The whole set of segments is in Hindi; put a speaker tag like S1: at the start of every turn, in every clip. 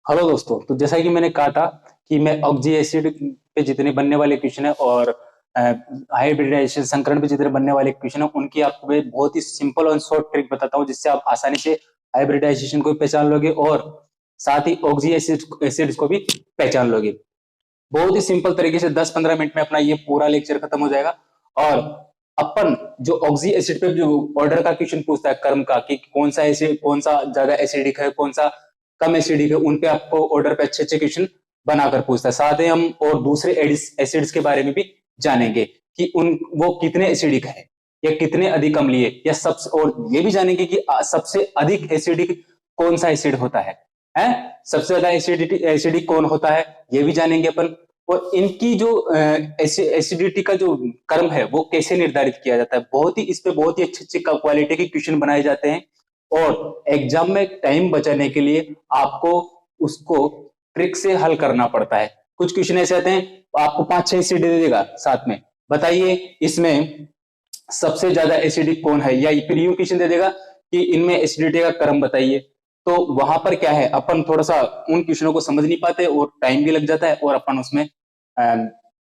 S1: हेलो दोस्तों। तो जैसा कि मैंने कहा था कि मैं ऑक्जी एसिड पे जितने बनने वाले क्वेश्चन है और हाइब्रिडाइजेशन संकरण पे जितने बनने वाले क्वेश्चन है उनकी आपको मैं बहुत ही सिंपल और शॉर्ट ट्रिक बताता हूँ, जिससे आप आसानी से हाइब्रिडाइजेशन को पहचान लोगे और साथ ही ऑक्जी एसिड्स को भी पहचान लोगे। बहुत ही सिंपल तरीके से 10-15 मिनट में अपना ये पूरा लेक्चर खत्म हो जाएगा। और अपन जो ऑक्सी एसिड पे जो ऑर्डर का क्वेश्चन पूछता है कर्म का, कि कौन सा एसिड कौन सा ज्यादा एसिडिक है, कौन सा कम एसिडिक है, उन पे आपको ऑर्डर पे अच्छे अच्छे क्वेश्चन बनाकर पूछता है। साथ ही हम और दूसरे एसिड्स के बारे में भी जानेंगे कि उन वो कितने एसिडिक है या कितने अधिक अम्लीय, या सबसे और ये भी जानेंगे कि सबसे अधिक एसिडिक कौन सा एसिड होता है सबसे ज्यादा एसिडिक कौन होता है, ये भी जानेंगे अपन। और इनकी जो एसिडिटी का जो कर्म है वो कैसे निर्धारित किया जाता है, बहुत ही इस पे बहुत ही अच्छे अच्छे क्वालिटी के क्वेश्चन बनाए जाते हैं। और एग्जाम में टाइम बचाने के लिए आपको उसको ट्रिक से हल करना पड़ता है। कुछ क्वेश्चन ऐसे आते हैं, आपको 5-6 एसिड दे देगा साथ में, बताइए इसमें सबसे ज्यादा एसिडिक कौन है, या फिर यूं क्वेश्चन दे देगा कि इनमें एसिडिटी का कर्म बताइए। तो वहां पर क्या है, अपन थोड़ा सा उन क्वेश्चनों को समझ नहीं पाते और टाइम भी लग जाता है और अपन उसमें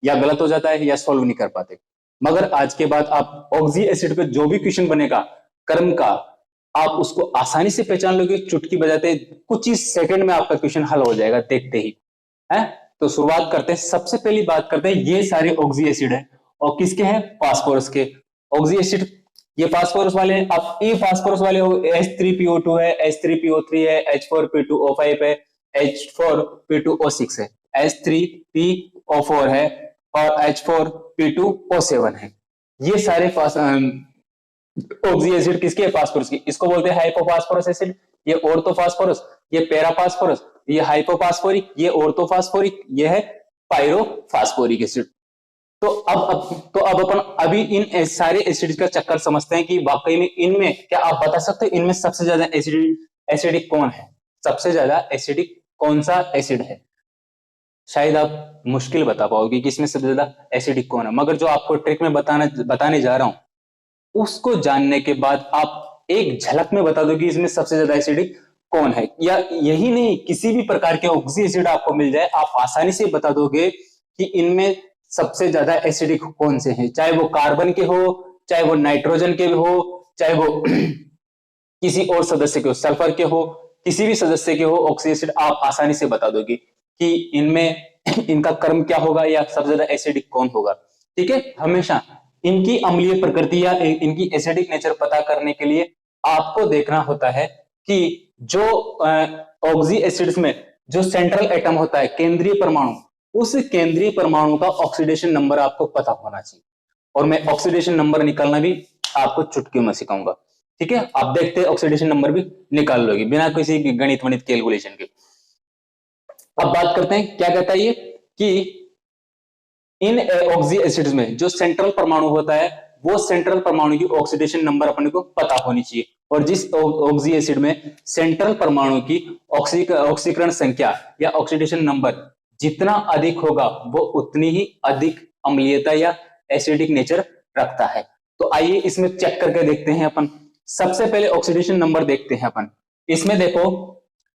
S1: या गलत हो जाता है या सॉल्व नहीं कर पाते। मगर आज के बाद आप ऑक्सी एसिड पे जो भी क्वेश्चन बनेगा कर्म का, आप उसको आसानी से पहचान लोगे, चुटकी बजाते कुछ ही सेकंड में आपका क्वेश्चन हल हो जाएगा देखते ही है। तो शुरुआत करते हैं, सबसे पहली बात करते हैं, ये सारे ऑक्सी एसिड है और किसके हैं, फास्फोरस के ऑक्सी एसिड। ये फास्फोरस वाले, अब ये फास्फोरस वाले H3PO2 है, H3PO3 है, H4P2O5 है, H4P2O6 है, H3PO4 है और H4P2O7 है। ये सारे ऑक्सी एसिड किसके, फास्फोरस की। इसको बोलते हैं हाइपोफास्फोरस एसिड, ये ऑर्थोफास्फोरस, ये पैराफास्फोरस, ये हाइपोफास्फोरिक, ये ऑर्थोफास्फोरिक, ये है पायरोफास्फोरिक एसिड। तो अब अपन अभी इन सारे एसिड का चक्कर समझते हैं कि वाकई में इनमें क्या आप बता सकते हो इनमें सबसे ज्यादा एसिडिक कौन है, सबसे ज्यादा एसिडिक कौन सा एसिड है। शायद आप मुश्किल बता पाओगे कि इसमें सबसे ज्यादा एसिडिक कौन है, मगर जो आपको ट्रिक में बताने जा रहा हूं उसको जानने के बाद आप एक झलक में बता दो कि इसमें सबसे ज्यादा एसिडिक कौन है। या यही नहीं, किसी भी प्रकार के ऑक्सी एसिड आपको मिल जाए, आप आसानी से बता दोगे कि इनमें सबसे ज्यादा एसिडिक कौन से हैं, चाहे वो कार्बन के हो, चाहे वो नाइट्रोजन के हो, चाहे वो किसी और सदस्य के हो, सल्फर के हो, किसी भी सदस्य के हो ऑक्सी एसिड, आप आसानी से बता दोगे कि इनमें इनका कर्म क्या होगा या सबसे ज्यादा एसिडिक कौन होगा। ठीक है, हमेशा इनकी अम्लीय प्रकृति या इनकी एसिडिक नेचर पता करने के लिए आपको देखना होता है कि जो ऑक्सी एसिड्स में जो सेंट्रल एटम होता है, केंद्रीय परमाणु, उस केंद्रीय परमाणु का ऑक्सीडेशन नंबर आपको पता होना चाहिए। और मैं ऑक्सीडेशन नंबर निकालना भी आपको चुटकियों में सिखाऊंगा। ठीक है, आप देखते हैं ऑक्सीडेशन नंबर भी निकाल लोगे बिना किसी गणित वणित कैलकुलेशन के। अब बात करते हैं क्या कहता है ये, कि इन ऑक्सी एसिड्स में जो सेंट्रल परमाणु होता है वो सेंट्रल परमाणु की ऑक्सीडेशन नंबर अपने को पता होनी चाहिए। और जिस ऑक्सी एसिड में सेंट्रल परमाणु की ऑक्सीकरण संख्या या ऑक्सीडेशन नंबर जितना अधिक होगा वो उतनी ही अधिक अम्लीयता या एसिडिक नेचर रखता है। तो आइए इसमें चेक करके देखते हैं अपन। सबसे पहले ऑक्सीडेशन नंबर देखते हैं अपन। इसमें देखो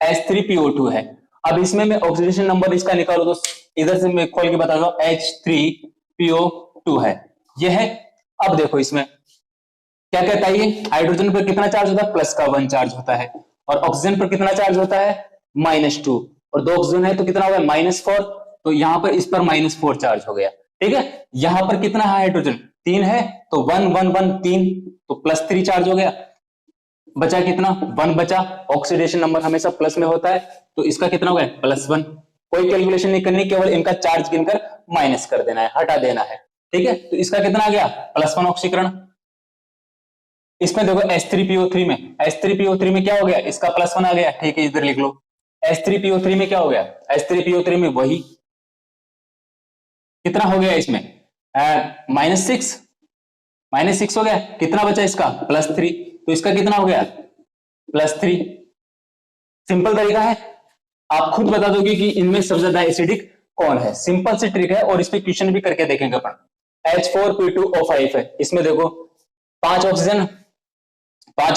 S1: H3PO2 है। अब इसमें मैं ऑक्सीडेशन नंबर इसका निकालू तो इधर से मैं खोल के बता दो, H3PO2 है, यह है। अब देखो इसमें क्या कहता है, ये हाइड्रोजन पर कितना चार्ज होता है, प्लस का 1 चार्ज होता है। और ऑक्सीजन पर कितना चार्ज होता है, -2। और 2 ऑक्सीजन है तो कितना होगा, -4। तो यहां पर इस पर -4 चार्ज हो गया। ठीक है, यहां पर कितना है, हाइड्रोजन 3 है तो 1 1 1 3, तो +3 चार्ज हो गया। बचा कितना, 1 बचा। ऑक्सीडेशन नंबर हमेशा प्लस में होता है तो इसका कितना हो गया, +1। कोई कैलकुलेशन नहीं करनी, केवल इनका चार्ज गिनकर माइनस कर देना है, हटा देना है। ठीक है, तो इसका कितना आ गया, +1 ऑक्सीकरण। इसमें देखो H3PO3 में क्या हो गया, इसका +1 आ गया। ठीक है, इधर लिख लो H3PO3 में क्या हो गया, H3PO3 में वही कितना हो गया, इसमें -6 हो गया। कितना बचा इसका, +3। तो इसका कितना हो गया, +3। सिंपल तरीका है, आप खुद बता दोगे कि इनमें सबसे ज्यादा एसिडिक कौन है। सिंपल सी ट्रिक है और इस पे क्वेश्चन भी करके देखेंगे अपन। H4P2O5 है, इसमें देखो 5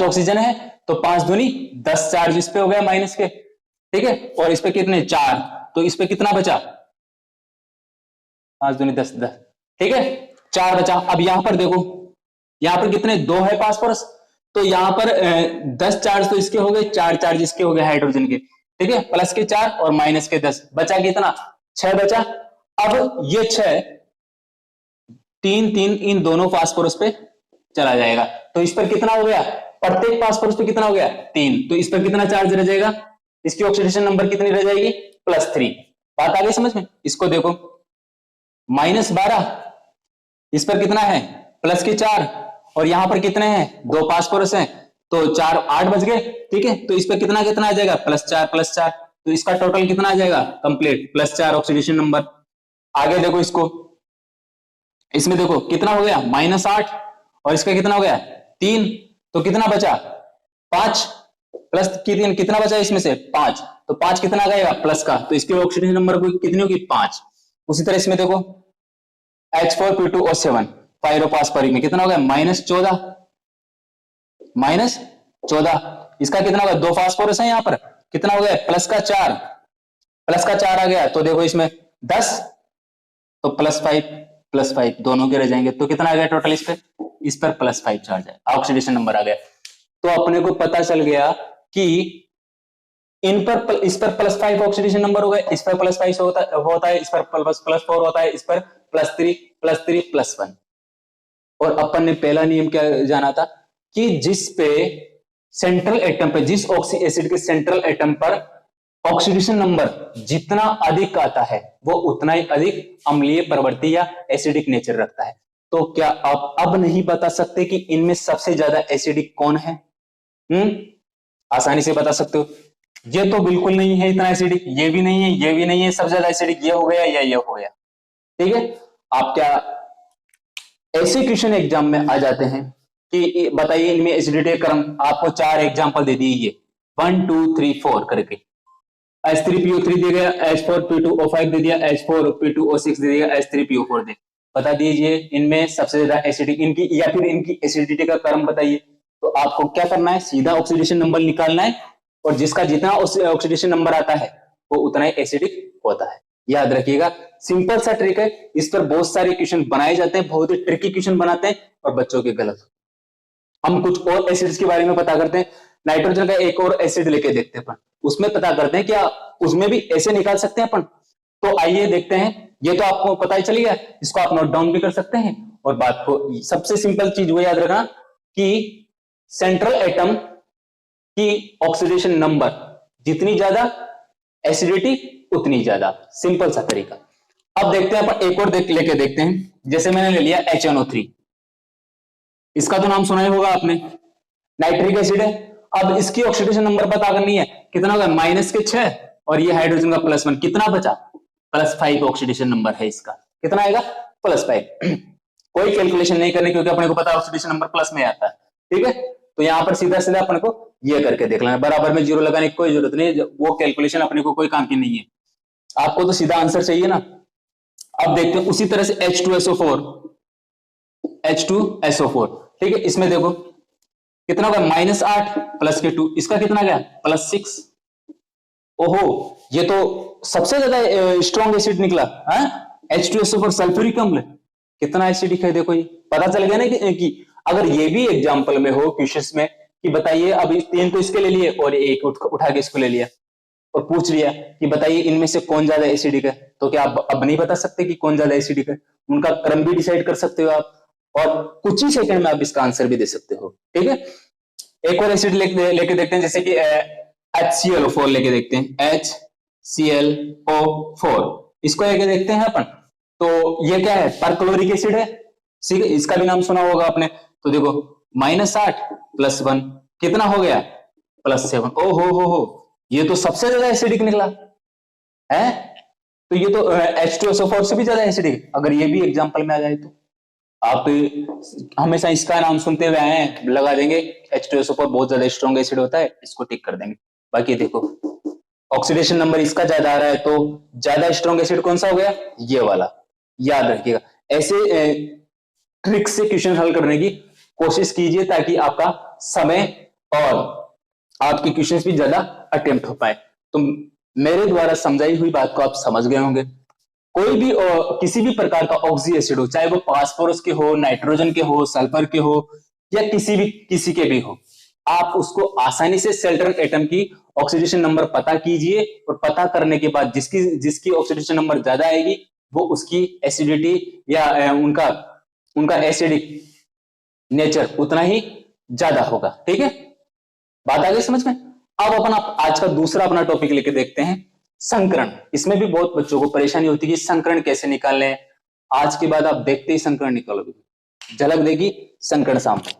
S1: ऑक्सीजन है तो 5 दूनी 10 चार्ज इस पे हो गया माइनस के। ठीक है, और इस पे कितने 4, तो इस पे कितना बचा 5 दूनी 10 10, ठीक है 4 बचा। अब यहां पर देखो, यहां पर कितने 2 है फास्फोरस, तो यहां पर 10 चार्ज तो इसके हो गए, 4 चार्ज इसके हो गए हाइड्रोजन के, ठीक है, प्लस के 4 और माइनस के 10, बचा कितना 6 बचा। अब ये 6 3 3 इन दोनों फास्फोरस पे चला जाएगा, तो इस पर कितना हो गया, प्रत्येक फास्फोरस पे कितना हो गया 3, तो इस पर कितना चार्ज रह जाएगा, इसकी ऑक्सीडेशन नंबर कितनी रह जाएगी +3। बात आ गई समझ में। इसको देखो -12, इस पर कितना है प्लस के 4, और यहां पर कितने हैं 2 फास्फोरस हैं, तो 4 8 बच गए, ठीक है, तो इस पर कितना कितना आ जाएगा +4, तो इसका टोटल कितना आ जाएगा कंप्लीट +4 ऑक्सीडेशन नंबर। आगे देखो इसको, इसमें देखो कितना हो गया -8, और इसका कितना हो गया 3, तो कितना बचा 5 प्लस की 3, कितना बचा इसमें से 5, तो 5 कितना गएगा प्लस का, तो इसके ऑक्सीडेशन नंबर को कितनी होगी 5। उसी तरह इसमें देखो H4P2O7 पायरोफॉस्फोरिक में कितना हो गया -14, इसका कितना होगा 2 फास्फोरस है यहां पर, कितना हो गया प्लस का 4 आ गया, तो देखो इसमें 10, तो +5 दोनों के रह जाएंगे, तो कितना आ गया टोटल इस पर +5 चार्ज है, ऑक्सीडेशन नंबर आ गया। तो अपने को पता चल गया कि इन पर इस पर +5 ऑक्सीडेशन नंबर हो गए, इस पर +5 होता है, इस पर +4 होता है, इस पर +3 +1। और अपन ने पहला नियम क्या जाना था कि जिस पे सेंट्रल एटम पे, जिस ऑक्सी एसिड के सेंट्रल एटम पर ऑक्सीडेशन नंबर जितना अधिक आता है वो उतना ही अधिक अम्लीय प्रवृत्ति या एसिडिक नेचर रखता है। तो क्या आप अब नहीं बता सकते कि इनमें सबसे ज्यादा एसिडिक कौन है? आसानी से बता सकते हो। ये तो बिल्कुल नहीं है इतना एसिडिक, ये भी नहीं है, ये भी नहीं है, सबसे ज्यादा एसिडिक ये हो गया या ये हो गया, ठीक है। आप क्या ऐसे क्वेश्चन एग्जाम में आ जाते हैं कि बताइए इनमें एसिडिटी का क्रम, आपको 4 एग्जांपल दे दिए, ये 1 2 3 4 करके, H3PO3 दे गया, H4P2O5 दे दिया, H4P2O6 दे दिया, H3PO4 दे, बता दीजिए इनमें सबसे ज्यादा एसिडिक इनकी या फिर इनकी एसिडिटी का क्रम बताइए। तो आपको क्या करना है, सीधा ऑक्सीडेशन नंबर निकालना है, और जिसका जितना ऑक्सीडेशन नंबर आता है वो उतना ही एसिडिक होता है। याद रखिएगा, सिंपल सा ट्रिक है, इस पर बहुत सारे क्वेश्चन बनाए जाते हैं, बहुत ही ट्रिकी क्वेश्चन बनाते हैं और बच्चों के गलत। हम कुछ और एसिड्स के बारे में पता करते हैं, नाइट्रोजन का एक और एसिड लेके देखते हैं अपन, उसमें पता करते हैं क्या उसमें भी ऐसे निकाल सकते हैं अपन। तो आइए देखते हैं, ये तो आपको पता ही चल गया, इसको आप नोट डाउन भी कर सकते हैं। और बात को सबसे सिंपल चीज वो याद रखना कि सेंट्रल एटम की ऑक्सीडेशन नंबर जितनी ज्यादा एसिडिटी उतनी ज्यादा, सिंपल सा तरीका। अब देखते हैं अपन एक और लेके देखते हैं, जैसे मैंने ले लिया HNO3, इसका तो नाम सुना ही होगा आपने, नाइट्रिक एसिड है। अब इसकी ऑक्सीडेशन नंबर पता करनी है, कितना होगा -6 और ये हाइड्रोजन का +1, कितना बचा +5 ऑक्सीडेशन नंबर है इसका, कितना आएगा +5। कोई कैलकुलेशन नहीं करनी क्योंकि अपने को पता ऑक्सीडेशन नंबर प्लस में आता है, ठीक है। तो यहां पर सीधा सीधा अपने को ये करके देख लेना, बराबर में 0 लगाने की कोई जरूरत नहीं, वो कैलकुलेशन अपने को कोई काम की नहीं है, आपको तो सीधा आंसर चाहिए ना। अब देखते हैं उसी तरह से H2SO4, ठीक है, इसमें देखो कितना होगा -8 प्लस के 2, इसका कितना गया +6। ओहो, ये तो सबसे ज्यादा स्ट्रॉन्ग एसिड निकला है, H2SO4 सल्फ्यूरिक अम्ल, कितना एसिडिक है देखो, ये पता चल गया ना कि अगर ये भी एग्जांपल में हो क्वेश्चंस में कि बताइए, अब 3 तो इसके ले लिए और एक उठा के इसको ले लिया और पूछ लिया कि बताइए इनमें से कौन ज्यादा एसिडिक है, तो क्या आप अब नहीं बता सकते कि कौन ज्यादा एसिडिक है, उनका क्रम भी डिसाइड कर सकते हो आप, और कुछ ही सेकंड में आप इसका आंसर भी दे सकते हो, ठीक है। एक और एसिड लेके देखते हैं, जैसे कि HClO4 लेके देखते हैं, HClO4 इसको लेके देखते हैं अपन। तो ये क्या है, परक्लोरिक एसिड है, ठीक है, इसका भी नाम सुना होगा आपने। तो देखो -8 +1 कितना हो गया +7। ओ हो, ये तो सबसे ज्यादा एसिडिक निकला है, तो ये तो H2SO4 से भी ज्यादा एसिडिक, अगर ये भी एग्जांपल में आ जाए तो आप हमेशा इसका नाम सुनते हुए आए हैं, लगा देंगे H2SO4 बहुत ज्यादा स्ट्रॉन्ग एसिड होता है, इसको टिक कर देंगे। बाकी देखो ऑक्सीडेशन नंबर इसका ज्यादा आ रहा है, तो ज्यादा स्ट्रॉन्ग एसिड कौन सा हो गया, ये वाला। याद रखिएगा, ऐसे ट्रिक से क्वेश्चन हल करने की कोशिश कीजिए ताकि आपका समय और आपके क्वेश्चंस भी ज्यादा अटेम्प्ट हो पाए। तो मेरे द्वारा समझाई हुई बात को आप समझ गए होंगे। कोई भी किसी भी प्रकार का ऑक्सी एसिड हो, चाहे वो फास्फोरस के हो, नाइट्रोजन के हो, सल्फर के हो, या किसी के भी हो, आप उसको आसानी से सेल्टर्न एटम की ऑक्सीडेशन नंबर पता कीजिए, और पता करने के बाद जिसकी ऑक्सीडेशन नंबर ज्यादा आएगी वो उसकी एसिडिटी या उनका एसिडिक नेचर उतना ही ज्यादा होगा। ठीक है, बात आ गई समझ में। अब अपन आज का दूसरा अपना टॉपिक लेके देखते हैं, संकरण। इसमें भी बहुत बच्चों को परेशानी होती है कि संकरण कैसे निकालने। आज के बाद आप देखते ही संकरण निकालोगे, झलक देगी संकरण सैंपल।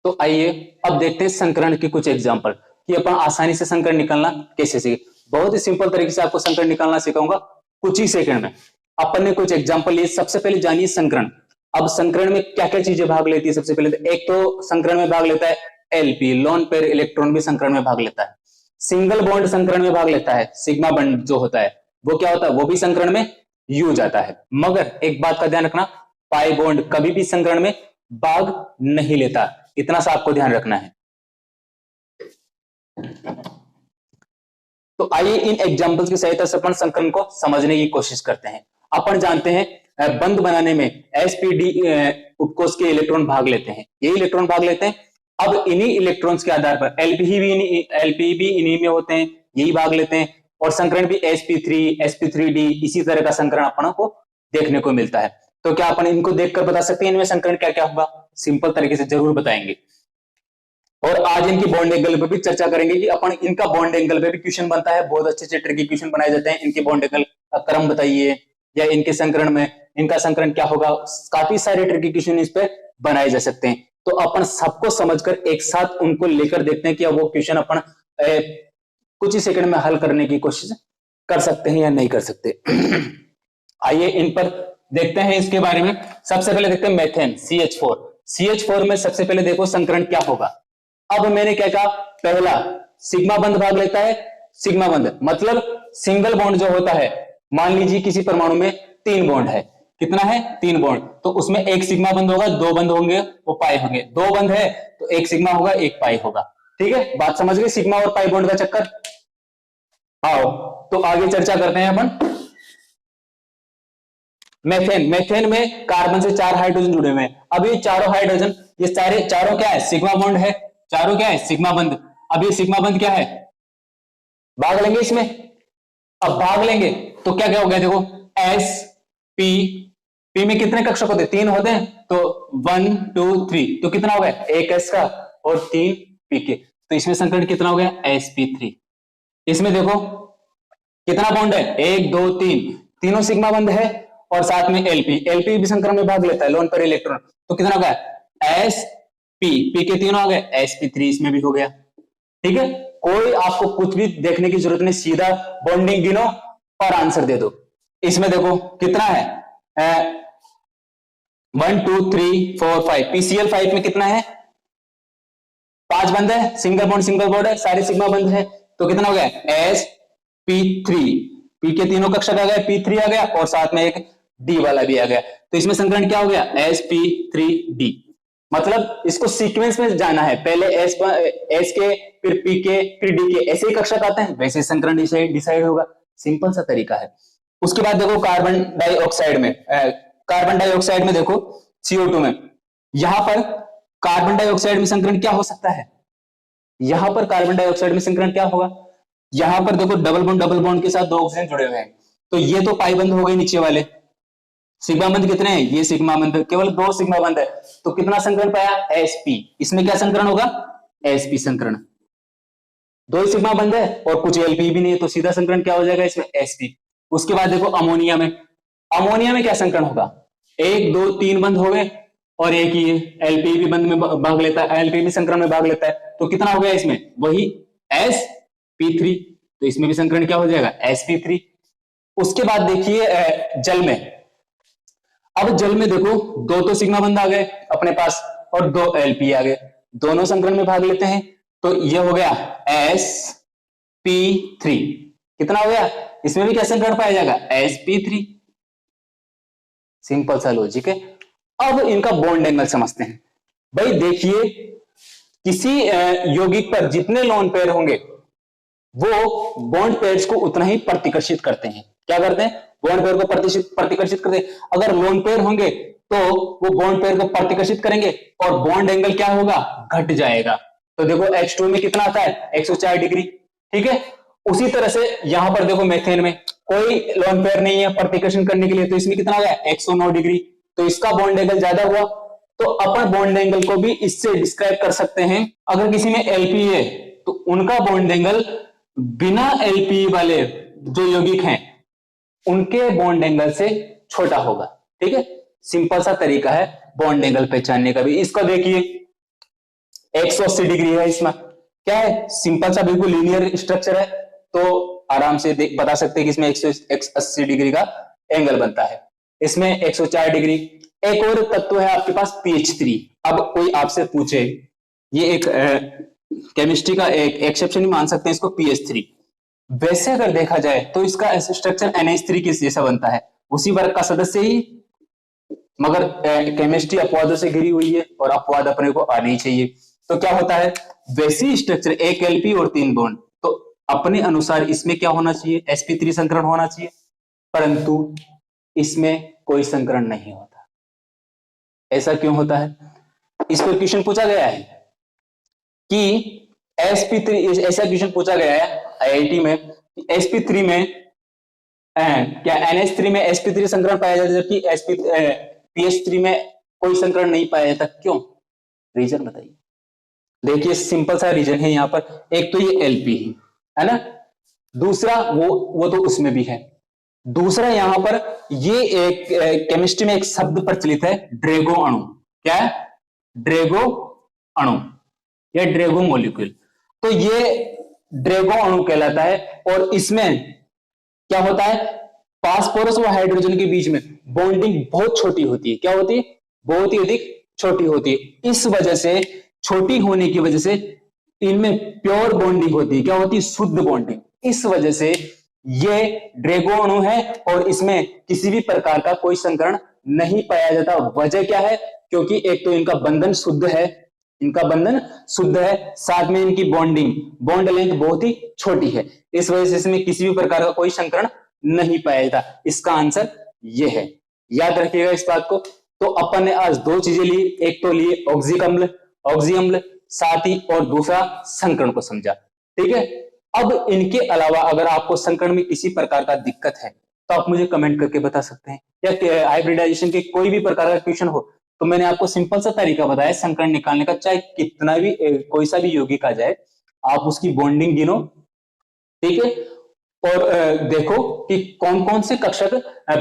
S1: तो आइए अब देखते हैं संकरण के कुछ एग्जांपल कि अपन आसानी से संकरण निकालना कैसे सीखे। बहुत ही सिंपल तरीके से आपको संकरण निकालना सिखाऊंगा कुछ ही सेकंड में। अपन ने कुछ एग्जांपल लिए। सबसे पहले जानिए संकरण। अब संकरण में क्या क्या चीजें भाग लेती है। सबसे पहले तो एक तो संकरण में भाग लेता है एलपी, लोन पेयर इलेक्ट्रॉन भी संकरण में भाग लेता है। सिंगल बॉन्ड संकरण में भाग लेता है, सिग्मा बॉन्ड जो होता है वो क्या होता है, वो भी संकरण में यूज आता है। मगर एक बात का ध्यान रखना, पाई बॉन्ड कभी भी संकरण में भाग नहीं लेता, इतना सा आपको ध्यान रखना है। तो आइए इन एग्जांपल्स की सहायता से अपन संकरण को समझने की कोशिश करते हैं। अपन जानते हैं बंध बनाने में एसपीडी उपकोष के इलेक्ट्रॉन भाग लेते हैं, ये इलेक्ट्रॉन भाग लेते हैं। अब इन्हीं इलेक्ट्रॉन्स के आधार पर एलपी भी इन्हीं में होते हैं, यही भाग लेते हैं। और संकरण भी sp3 sp3d इसी तरह का संकरण अपन को देखने को मिलता है। तो क्या अपन इनको देखकर बता सकते हैं इनमें संकरण क्या क्या होगा? सिंपल तरीके से जरूर बताएंगे। और आज इनकी बॉन्ड एंगल पे भी चर्चा करेंगे कि अपन इनका बॉन्ड एंगल पे भी क्वेश्चन बनता है, बहुत अच्छे अच्छे ट्रिकी क्वेश्चन बनाए जाते हैं। इनके बॉन्ड एंगल का क्रम बताइए, या इनके संकरण में इनका संकरण क्या होगा, काफी सारे ट्रिकी क्वेश्चन इस पे बनाए जा सकते हैं। तो अपन सबको समझकर एक साथ उनको लेकर देखते हैं कि अब वो क्वेश्चन अपन कुछ ही सेकंड में हल करने की कोशिश कर सकते हैं या नहीं कर सकते। आइए इन पर देखते हैं इसके बारे में। सबसे पहले देखते हैं मेथेन CH4 में सबसे पहले देखो संकरण क्या होगा। अब मैंने क्या कहा, पहला सिग्मा बंध भाग लेता है। सिग्मा बंध मतलब सिंगल बॉन्ड जो होता है, मान लीजिए किसी परमाणु में 3 बॉन्ड है, कितना है 3 बॉन्ड, तो उसमें एक सिग्मा बंध होगा, 2 बंध होंगे वो पाई होंगे। 2 बंध है तो एक सिग्मा होगा एक पाई होगा। ठीक है, बात समझ गए सिग्मा और पाई बॉन्ड का चक्कर। आओ तो आगे चर्चा करते हैं अपन। मेथेन में कार्बन से 4 हाइड्रोजन जुड़े हुए हैं। अब ये चारों हाइड्रोजन, ये चारों क्या है, सिग्मा बॉन्ड है, चारों क्या है सिग्मा बंध। अब ये सिग्मा बंध क्या है, भाग लेंगे इसमें। अब भाग लेंगे तो क्या क्या हो गया, देखो एस पी में कितने कक्षक होते हैं, 3 होते हैं, तो 1 2 3, तो कितना हो गया, 1 एस का और 3 पी के, तो इसमें संकरण कितना हो गया sp3। इसमें देखो कितना बॉन्ड है, 1 2 3, तीनों सिग्मा बंध है, और साथ में एलपी भी संकरण में भाग लेता है, लोन पेयर इलेक्ट्रॉन, तो कितना हो गया पी के तीनों आ गए, sp3 इसमें भी हो गया। ठीक है, कोई आपको कुछ भी देखने की जरूरत नहीं, सीधा बॉन्डिंग गिनो और आंसर दे दो। इसमें देखो कितना है 1 2 3 4 5, PCl5 में कितना है, 5 बंद है, सिंगल बॉन्ड है, सारे सिग्मा बंद है, तो कितना हो गया sp3, पी के तीनों कक्षक आ गए, p3 आ गया, और साथ में एक d वाला भी आ गया, तो इसमें संकरण क्या हो गया sp3d। मतलब इसको सीक्वेंस में जाना है, पहले एस के फिर पी के फिर डी के, ऐसे ही कक्षक आते हैं, वैसे संकरण डिसाइड होगा। सिंपल सा तरीका है। उसके बाद देखो कार्बन डाइऑक्साइड में देखो CO2 में, यहां पर कार्बन डाइऑक्साइड में संकरण क्या हो सकता है, यहां पर कार्बन डाइऑक्साइड में संकरण क्या होगा, यहां पर देखो डबल बॉन्ड के साथ 2 ऑक्सीजन जुड़े हुए हैं, तो ये तो पाई बंद हो गए नीचे वाले। सिग्मा बंध कितने हैं, ये सिग्मा बंध केवल 2 सिग्मा बंध है, तो कितना संकरण पाया sp, इसमें क्या संकरण होगा sp संकरण, 2 सिग्मा बंध है और कुछ एलपी भी नहीं है, तो सीधा संकरण क्या हो जाएगा इसमें sp। उसके बाद देखो अमोनिया में क्या संकरण होगा, 1 2 3 बंध हो गए और एक ही एलपी भी बंध में भाग लेता है, एलपी भी संकरण में भाग लेता है, तो कितना हो गया इसमें वही sp3, तो इसमें भी संकरण क्या हो जाएगा sp3। उसके बाद देखिए जल में, अब जल में देखो 2 तो सिग्मा बंध आ गए अपने पास और 2 एलपी आ गए, दोनों संकरण में भाग लेते हैं, तो ये हो गया sp3, कितना हो गया, इसमें भी क्या संकरण पाया जाएगा sp3। सिंपल सा लॉजिक है। अब इनका बॉन्ड एंगल समझते हैं। भाई देखिए किसी यौगिक पर जितने लोन पेयर होंगे वो बॉन्ड पेयर्स को उतना ही प्रतिकर्षित करते हैं। क्या करते हैं? बॉन्ड पेयर को प्रतिकर्षित करते हैं। अगर लोन पेयर होंगे तो वो बॉन्ड पेयर को प्रतिकर्षित करेंगे और बॉन्ड एंगल क्या होगा? घट जाएगा। तो देखो H2 में कितना आता है? 104 डिग्री। ठीक है, उसी तरह से यहां पर देखो मेथेन में कोई लोन पेयर नहीं है प्रतिकर्षण करने के लिए, तो इसमें कितना आ गया? 109 डिग्री। तो इसका बॉन्ड एंगल ज्यादा हुआ। तो अपन बॉन्ड एंगल को भी इससे डिस्क्राइब कर सकते हैं। अगर किसी में एलपी है तो उनका बॉन्ड एंगल बिना एलपी वाले जो यौगिक हैं उनके बॉन्ड एंगल से छोटा होगा। ठीक है, सिंपल सा तरीका है बॉन्ड एंगल पहचानने का भी। इसका देखिए 180 डिग्री है, इसमें क्या है? सिंपल सा बिल्कुल लीनियर स्ट्रक्चर है, तो आराम से बता सकते हैं कि इसमें 180 डिग्री का एंगल बनता है। इसमें 104 डिग्री। एक और तत्व है आपके पास PH3। अब कोई आपसे पूछे, ये एक केमिस्ट्री का एक एक्सेप्शन मान सकते हैं इसको, PH3। वैसे अगर देखा जाए तो इसका स्ट्रक्चर NH3 के जैसा बनता है, उसी वर्ग का सदस्य ही, मगर केमिस्ट्री अपवादों से घिरी हुई है और अपवाद अपने को आने ही चाहिए। तो क्या होता है? वैसी स्ट्रक्चर, एक एलपी और 3 बॉन्ड, तो अपने अनुसार इसमें क्या होना चाहिए? sp3 संकरण होना चाहिए, परंतु इसमें कोई संकरण नहीं होता। ऐसा क्यों होता है? इस पर क्वेश्चन पूछा गया है कि sp3, ऐसा क्वेश्चन पूछा गया है IIT में, sp3 में क्या NH3 में sp3 संकरण पाया जाता है जबकि PH3 में कोई संकरण नहीं पाया जाता? क्यों? रीजन बताइए। देखिए सिंपल सा रीजन है यहाँ पर। एक तो ये एलपी है ना, दूसरा वो तो उसमें भी है। दूसरा यहां पर ये एक केमिस्ट्री में एक शब्द प्रचलित है, ड्रेगो अणु। क्या है? ड्रेगो अणु या ड्रेगो मॉलिक्यूल। तो ये ड्रेगो अणु कहलाता है और इसमें क्या होता है? फास्फोरस व हाइड्रोजन के बीच में बॉन्डिंग बहुत छोटी होती है। क्या होती है? बहुत ही अधिक छोटी होती है। इस वजह से, छोटी होने की वजह से इनमें प्योर बॉन्डिंग होती है। क्या होती है? शुद्ध बॉन्डिंग। इस वजह से ये ड्रेगो अणु है और इसमें किसी भी प्रकार का कोई संकरण नहीं पाया जाता। वजह क्या है? क्योंकि एक तो इनका बंधन शुद्ध है, साथ में इनकी बॉन्ड लेंथ बहुत ही छोटी है। इस वजह से इसमें किसी भी प्रकार का कोई संकरण नहीं पाया जाता। इसका आंसर ये है, याद रखिएगा इस बात को। तो अपन ने आज 2 चीजें ली, एक तो लिए ऑक्सी अम्ल, साथ ही और दूसरा संकरण को समझा। ठीक है, अब इनके अलावा अगर आपको संकरण में किसी प्रकार का दिक्कत है तो आप मुझे कमेंट करके बता सकते हैं, या हाइब्रिडाइजेशन के कोई भी प्रकार का क्वेश्चन हो तो मैंने आपको सिंपल सा तरीका बताया संकरण निकालने का। चाहे कितना भी कोई सा भी यौगिक आ जाए, आप उसकी बॉन्डिंग गिनो, ठीक है, और देखो कि कौन कौन से कक्षक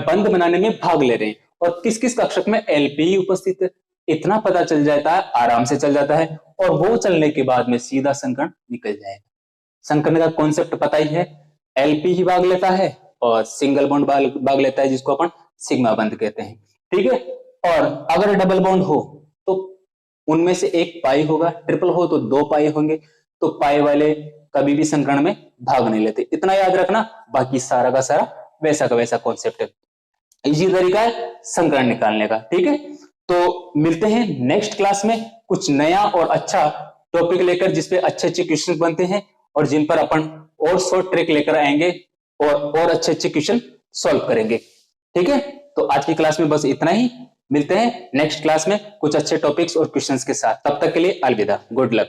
S1: बंध बनाने में भाग ले रहे हैं और किस किस कक्षक में एलपी उपस्थित है। इतना पता चल जाता है, आराम से चल जाता है, और वो चलने के बाद में सीधा संकरण निकल जाएगा। संकरण का कॉन्सेप्ट पता ही है, एलपी ही भाग लेता है और सिंगल बॉन्ड भाग लेता है, जिसको अपन सिग्मा बंध कहते हैं। ठीक है, और अगर डबल बॉन्ड हो तो उनमें से एक पाई होगा, ट्रिपल हो तो 2 पाई होंगे। तो पाई वाले कभी भी संकरण में भाग नहीं लेते, इतना याद रखना। बाकी सारा का सारा वैसा का वैसा कॉन्सेप्ट है। इजी तरीका है संकरण निकालने का। ठीक है, तो मिलते हैं नेक्स्ट क्लास में कुछ नया और अच्छा टॉपिक लेकर, जिसपे अच्छे अच्छे क्वेश्चन बनते हैं और जिन पर अपन और शॉर्ट ट्रिक लेकर आएंगे और अच्छे अच्छे क्वेश्चन सॉल्व करेंगे। ठीक है, तो आज की क्लास में बस इतना ही। मिलते हैं नेक्स्ट क्लास में कुछ अच्छे टॉपिक्स और क्वेश्चंस के साथ। तब तक के लिए अलविदा, गुड लक।